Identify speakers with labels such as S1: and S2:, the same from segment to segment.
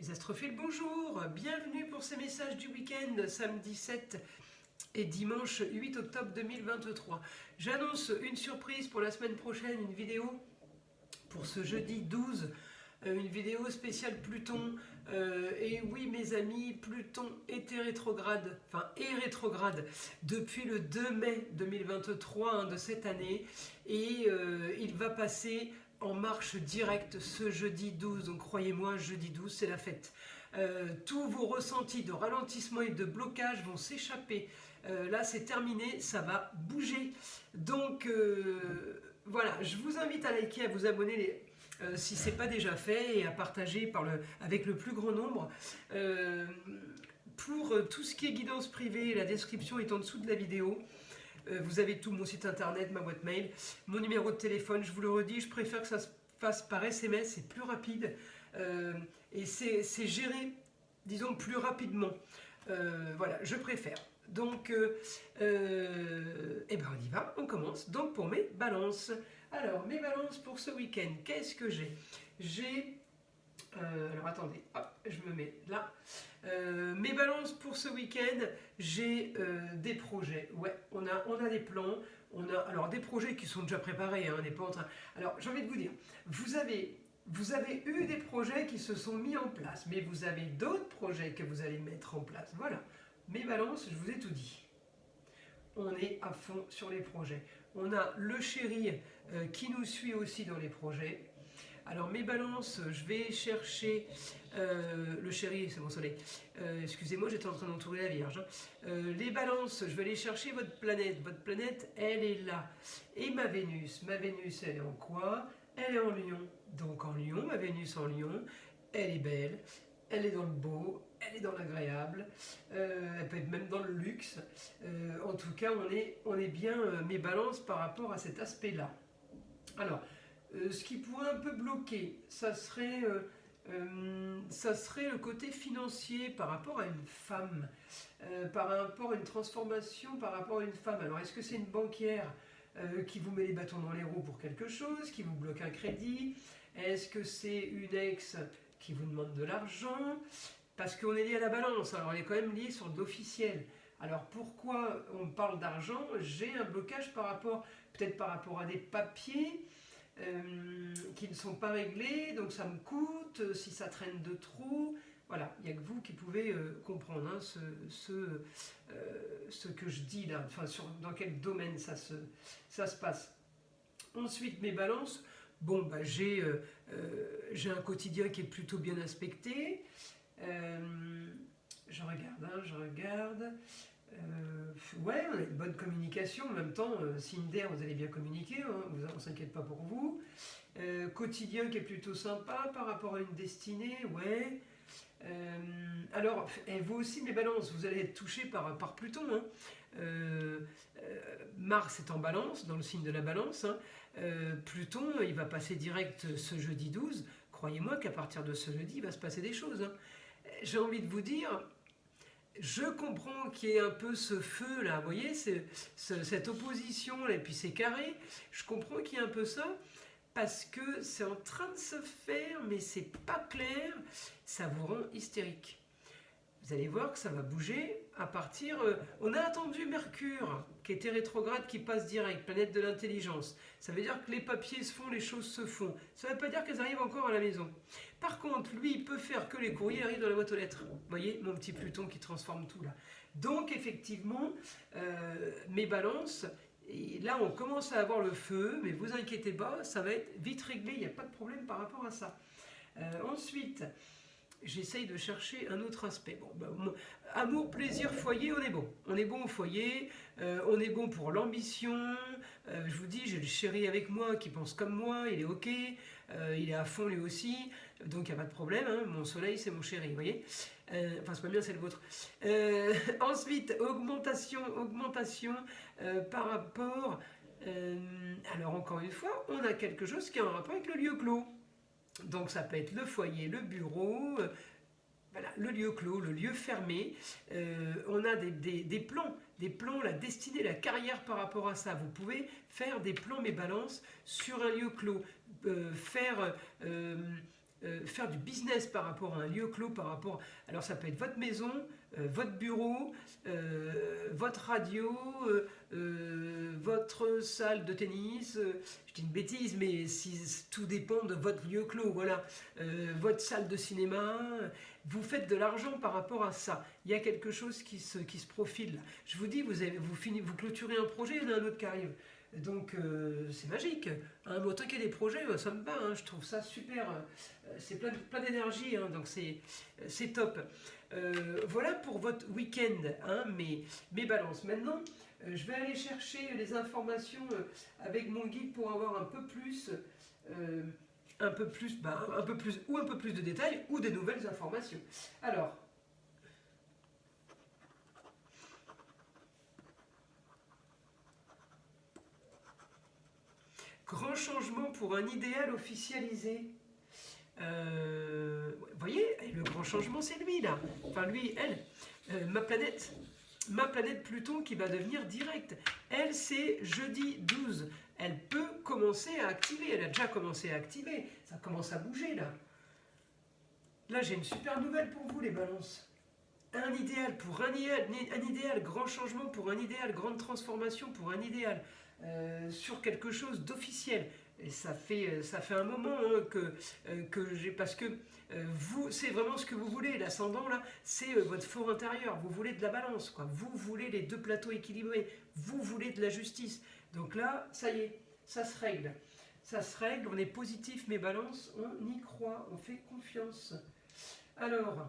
S1: Mes astrophiles, bonjour, bienvenue pour ces messages du week-end, samedi 7 et dimanche 8 octobre 2023. J'annonce une surprise pour la semaine prochaine, une vidéo pour ce jeudi 12, une vidéo spéciale Pluton. Et oui mes amis, Pluton était rétrograde, est rétrograde depuis le 2 mai 2023 de cette année, et il va passer en marche directe ce jeudi 12, donc croyez-moi, jeudi 12 c'est la fête. Tous vos ressentis de ralentissement et de blocage vont s'échapper. Là c'est terminé, ça va bouger. Donc voilà, je vous invite à liker, à vous abonner si ce n'est pas déjà fait, et à partager avec le plus grand nombre. Pour tout ce qui est guidance privée, la description est en dessous de la vidéo. Vous avez tout, mon site internet, ma boîte mail, mon numéro de téléphone. Je vous le redis, je préfère que ça se fasse par SMS, c'est plus rapide et c'est géré, disons, plus rapidement. Voilà, je préfère. Donc, eh ben on y va, on commence. Donc pour mes balances. Alors, mes balances pour ce week-end, qu'est-ce que j'ai? J'ai... alors attendez, hop, je me mets là. Mes balances pour ce week-end, j'ai des projets. Ouais, on a des plans. Alors des projets qui sont déjà préparés, hein, on n'est pas en train... Alors j'ai envie de vous dire, vous avez eu des projets qui se sont mis en place, mais vous avez d'autres projets que vous allez mettre en place. Voilà, mes balances, je vous ai tout dit. On est à fond sur les projets. On a le chéri qui nous suit aussi dans les projets. Alors mes balances, je vais chercher le chéri, c'est mon soleil. Excusez-moi, j'étais en train d'entourer la Vierge. Les balances, je vais aller chercher votre planète. Votre planète, elle est là. Et ma Vénus, elle est en quoi? Elle est en Lion. Donc en Lion, ma Vénus en Lion, elle est belle. Elle est dans le beau, elle est dans l'agréable, elle peut être même dans le luxe. En tout cas, on est bien mes balances par rapport à cet aspect-là. Alors, ce qui pourrait un peu bloquer, ça serait le côté financier par rapport à une femme, par rapport à une transformation, par rapport à une femme. Alors, est-ce que c'est une banquière qui vous met les bâtons dans les roues pour quelque chose, qui vous bloque un crédit? Est-ce que c'est une ex qui vous demande de l'argent? Parce qu'on est lié à la balance, alors on est quand même lié sur de l'officiel. Alors pourquoi on parle d'argent? J'ai un blocage peut-être par rapport à des papiers qui ne sont pas réglés, donc ça me coûte, si ça traîne de trop. Voilà, il n'y a que vous qui pouvez comprendre hein, ce que je dis là, dans quel domaine ça se passe. Ensuite, mes balances, bon, bah, j'ai un quotidien qui est plutôt bien inspecté. Je regarde. Ouais, on a une bonne communication. En même temps, signe d'air, vous allez bien communiquer, hein, on ne s'inquiète pas pour vous. Quotidien qui est plutôt sympa par rapport à une destinée, ouais. Alors, vous aussi, mes balances, vous allez être touchés par Pluton. Hein. Mars est en balance, dans le signe de la balance. Hein. Pluton, il va passer direct ce jeudi 12. Croyez-moi qu'à partir de ce jeudi, il va se passer des choses. Hein. J'ai envie de vous dire, je comprends qu'il y ait un peu ce feu là, vous voyez, cette opposition là, et puis ces carrés, je comprends qu'il y ait un peu ça, parce que c'est en train de se faire, mais c'est pas clair, ça vous rend hystérique. Vous allez voir que ça va bouger à partir... on a attendu Mercure, qui était rétrograde, qui passe direct, planète de l'intelligence. Ça veut dire que les papiers se font, les choses se font. Ça ne veut pas dire qu'elles arrivent encore à la maison. Par contre, lui, il peut faire que les courriers arrivent dans la boîte aux lettres. Vous voyez, mon petit Pluton qui transforme tout là. Donc, effectivement, mes balances... Et là, on commence à avoir le feu, mais vous inquiétez pas, ça va être vite réglé, il n'y a pas de problème par rapport à ça. Ensuite... j'essaye de chercher un autre aspect. Bon, amour, plaisir, foyer, on est bon. On est bon au foyer, on est bon pour l'ambition. Je vous dis, j'ai le chéri avec moi qui pense comme moi, il est ok, il est à fond lui aussi, donc il n'y a pas de problème. Hein. Mon soleil, c'est mon chéri, vous voyez. Enfin, c'est pas bien, c'est le vôtre. Ensuite, augmentation par rapport... alors, encore une fois, on a quelque chose qui a un rapport avec le lieu clos. Donc ça peut être le foyer, le bureau, voilà, le lieu clos, le lieu fermé. On a des plans, la destinée, la carrière par rapport à ça. Vous pouvez faire des plans, mes balances, sur un lieu clos. faire du business par rapport à un lieu clos, par rapport... Alors ça peut être votre maison, votre bureau, votre radio, votre salle de tennis, je dis une bêtise, mais si, tout dépend de votre lieu clos, voilà, votre salle de cinéma, vous faites de l'argent par rapport à ça. Il y a quelque chose qui se profile là. Je vous dis, vous clôturez un projet, il y en a un autre qui arrive. Donc c'est magique. Hein, autant qu'il y ait des projets, ça me va, hein, je trouve ça super. C'est plein d'énergie, hein, donc c'est top. Voilà pour votre week-end, hein, mes balances. Maintenant, je vais aller chercher les informations avec mon guide pour avoir un peu plus de détails ou des nouvelles informations. Alors, grand changement pour un idéal officialisé. Vous voyez, le grand changement, c'est lui, là. Enfin, lui, elle. Ma planète Pluton qui va devenir directe. Elle, c'est jeudi 12. Elle peut commencer à activer. Elle a déjà commencé à activer. Ça commence à bouger, là. Là, j'ai une super nouvelle pour vous, les balances. Un idéal pour un idéal, grand changement pour un idéal, grande transformation pour un idéal. Sur quelque chose d'officiel. Et ça fait un moment hein, que j'ai... Parce que vous, c'est vraiment ce que vous voulez. L'ascendant, là, c'est votre fort intérieur. Vous voulez de la balance, quoi. Vous voulez les deux plateaux équilibrés. Vous voulez de la justice. Donc là, ça y est, ça se règle. Ça se règle, on est positif, mes balances, on y croit, on fait confiance. Alors...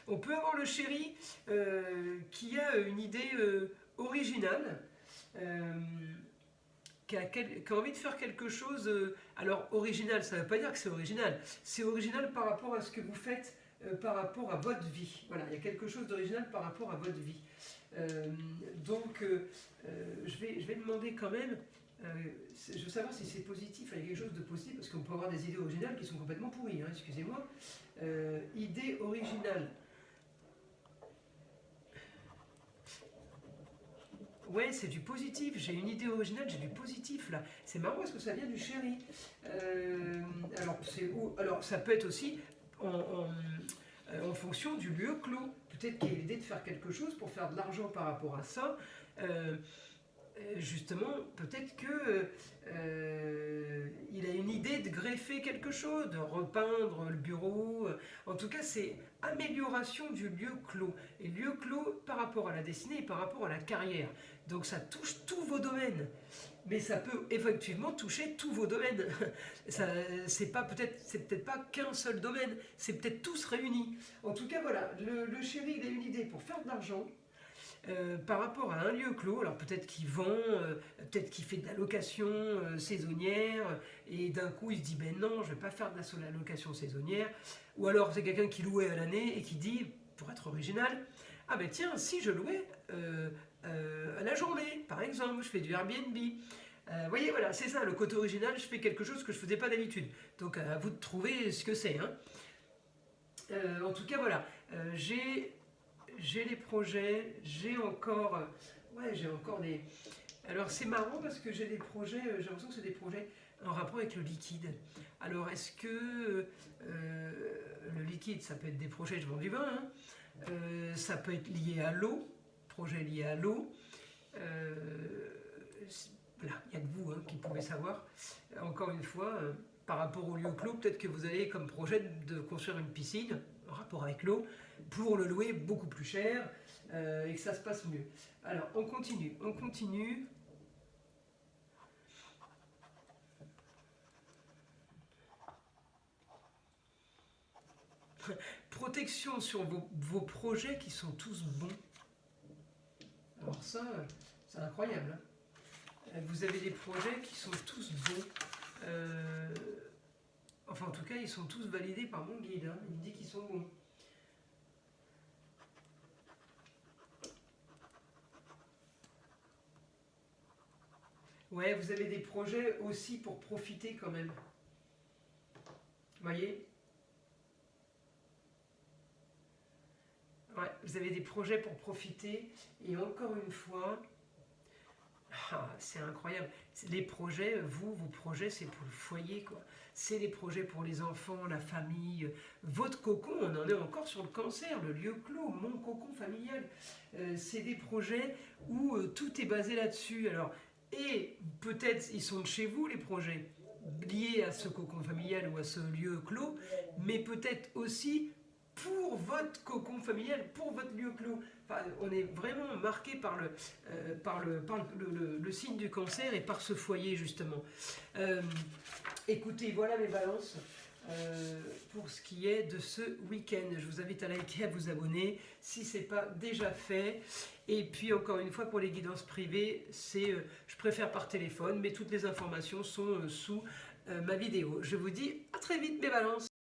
S1: On peut avoir le chéri qui a une idée originale, qui a envie de faire quelque chose. Alors, original, ça ne veut pas dire que c'est original. C'est original par rapport à ce que vous faites, par rapport à votre vie. Voilà, il y a quelque chose d'original par rapport à votre vie. Donc, je vais demander quand même, je veux savoir si c'est positif, il y a quelque chose de positif, parce qu'on peut avoir des idées originales qui sont complètement pourries, hein, excusez-moi. Idée originale. Ouais, c'est du positif. J'ai une idée originale, j'ai du positif là. C'est marrant parce que ça vient du chéri. Alors, ça peut être aussi en fonction du lieu clos. Peut-être qu'il y a l'idée de faire quelque chose pour faire de l'argent par rapport à ça. Justement, peut-être que il a une idée de greffer quelque chose, de repeindre le bureau. En tout cas, c'est amélioration du lieu clos. Et lieu clos par rapport à la destinée et par rapport à la carrière. Donc ça touche tous vos domaines. Mais ça peut effectivement toucher tous vos domaines. C'est peut-être pas qu'un seul domaine, c'est peut-être tous réunis. En tout cas, voilà, le chéri, il a une idée pour faire de l'argent. Par rapport à un lieu clos, alors peut-être qu'il vend, peut-être qu'il fait de la location saisonnière, et d'un coup il se dit ben non, je ne vais pas faire de la location saisonnière, ou alors c'est quelqu'un qui louait à l'année et qui dit, pour être original, ah ben tiens, si je louais à la journée, par exemple, je fais du Airbnb. Vous voyez, voilà, c'est ça, le côté original, je fais quelque chose que je ne faisais pas d'habitude. Donc à vous de trouver ce que c'est. Hein. En tout cas, voilà, j'ai les projets, j'ai encore des... Alors c'est marrant parce que j'ai des projets, j'ai l'impression que c'est des projets en rapport avec le liquide. Alors est-ce que le liquide, ça peut être des projets, je vends du vin, hein, ça peut être lié à l'eau, projet lié à l'eau. Voilà, il n'y a que vous hein, qui pouvez savoir. Encore une fois, par rapport au lieu clos, peut-être que vous avez comme projet de construire une piscine en rapport avec l'eau, pour le louer beaucoup plus cher et que ça se passe mieux. Alors, on continue. Protection sur vos projets qui sont tous bons. Alors ça, c'est incroyable. Hein. Vous avez des projets qui sont tous bons. Enfin, en tout cas, ils sont tous validés par mon guide. Hein. Il me dit qu'ils sont bons. Ouais, vous avez des projets aussi pour profiter quand même. Vous voyez ? Ouais, vous avez des projets pour profiter. Et encore une fois, Ah, c'est incroyable. Les projets, vos projets, c'est pour le foyer, quoi. C'est les projets pour les enfants, la famille. Votre cocon, on en est encore sur le cancer, le lieu clos, mon cocon familial. C'est des projets où tout est basé là-dessus. Alors, et peut-être ils sont de chez vous, les projets, liés à ce cocon familial ou à ce lieu clos, mais peut-être aussi pour votre cocon familial, pour votre lieu clos. Enfin, on est vraiment marqué par le signe du cancer et par ce foyer justement. Euh, Écoutez, voilà mes balances pour ce qui est de ce week-end. Je vous invite à liker, à vous abonner si ce n'est pas déjà fait. Et puis encore une fois, pour les guidances privées, je préfère par téléphone, mais toutes les informations sont sous ma vidéo. Je vous dis à très vite mes balances.